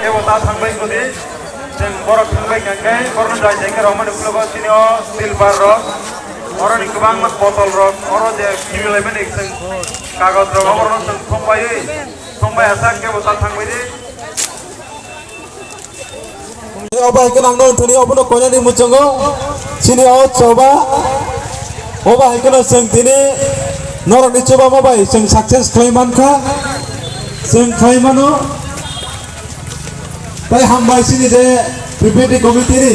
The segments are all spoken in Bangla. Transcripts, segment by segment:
केवता थांबाय गदि जों बरफ थांबाय गांगाय बरन जाय जायगा रमान उपलब्ध सिनियो सिलभार रक अरनि गोबां बटल रक अर जे किमिलायमेन जों कागज रक अरन जों संबाय आसा केवता थांबाय दि Oba ikan angno tuni obo no konya ni mucongo sini o coba oba ikan seng tini norok ni coba mobai seng sukses klaiman ka seng klaimano tai hambai sini je PPT komite ni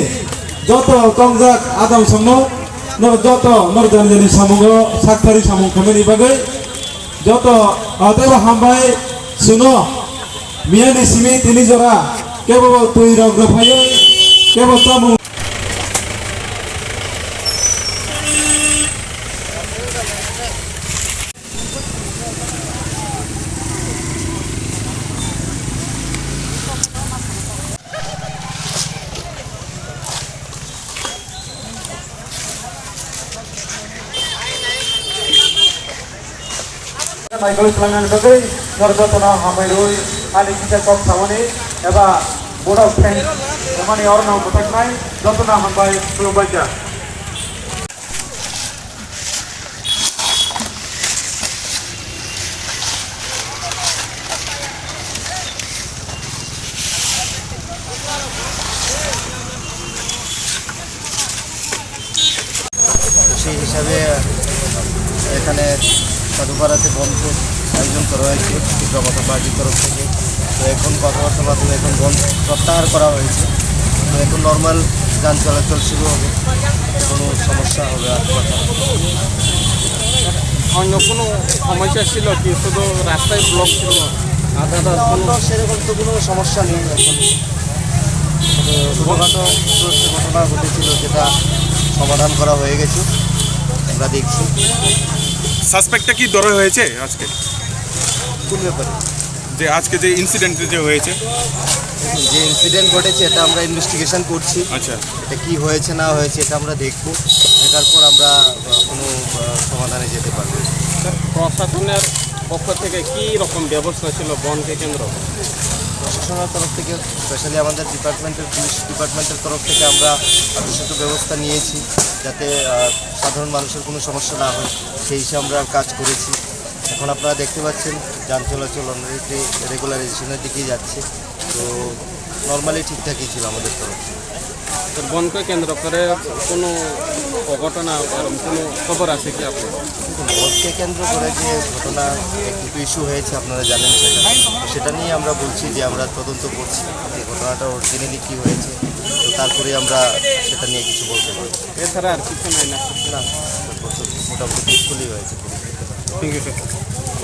joto tongjak adam songno nor joto nor janjani samungo saktari samung kameni bagai joto tai hambai suno miani simi tini jora kebo tui rok rafayo kebo samu Michael Selangan bagai Norjotana Hamairui Ali kita kok samani eba board of friends samani or now butaknai Jotana Hambai belum baca সেই হিসাবে এখানে সাধুপাড়াতে বন্ধের আয়োজন করা হয়েছে জনতা পার্টির তরফ থেকে। তো এখন কথাবার্তার মাধ্যমে এখন বন্ধ প্রত্যাহার করা হয়েছে। তো এখন নর্মাল যান চলাচল শুরু হবে, কোনো সমস্যা হবে আর কথা অন্য কোনো সমস্যা ছিল কি? শুধু রাস্তায় ব্লক ছিল অন্য সেরকম তো কোনো সমস্যা নেই। এখন ছোটোখাটো ঘটনা ঘটেছিল যেটা সমাধান করা হয়ে গেছে, আমরা দেখছি। সাসপেক্টটা কি ধরা হয়েছে আজকে? কোন ব্যাপারে? যে আজকে যে ইনসিডেন্ট যে হয়েছে, যে ইনসিডেন্ট ঘটেছে এটা আমরা ইনভেস্টিগেশন করছি। আচ্ছা, এটা কি হয়েছে না হয়েছে এটা আমরা দেখব, দেখার পর আমরা কোনো সমাধানে যেতে পারবো। প্রশাসনের পক্ষ থেকে কি রকম ব্যবস্থা ছিল বনকে কেন্দ্র? প্রশাসনের তরফ থেকে স্পেশালি আমাদের ডিপার্টমেন্টের পুলিশ ডিপার্টমেন্টের তরফ থেকে আমরা আবশ্যক ব্যবস্থা নিয়েছি যাতে সাধারণ মানুষের কোনো সমস্যা না হয়, সেই হিসেবে আমরা কাজ করেছি। এখন আপনারা দেখতে পাচ্ছেন যান চলাচল অলরেডি রেগুলারাইজেশনের দিকেই যাচ্ছে। তো নর্মালি ঠিকঠাকই ছিল আমাদের তরফ থেকে। তো বনকে কেন্দ্র করে কোনো অঘটনা কোনো খবর আছে কি আপনার? বনকে কেন্দ্র করে যে ঘটনা একটু ইস্যু হয়েছে আপনারা জানেন, সেটা নিয়ে আমরা বলছি যে আমরা তদন্ত করছি যে ঘটনাটা অরিজিনালি কী হয়েছে। তো তারপরে আমরা সেটা নিয়ে কিছু বলতে পারবো। এছাড়া আর কিছু নাই না? না, মোটামুটি পিসফুলি হয়েছে। Thank you sir.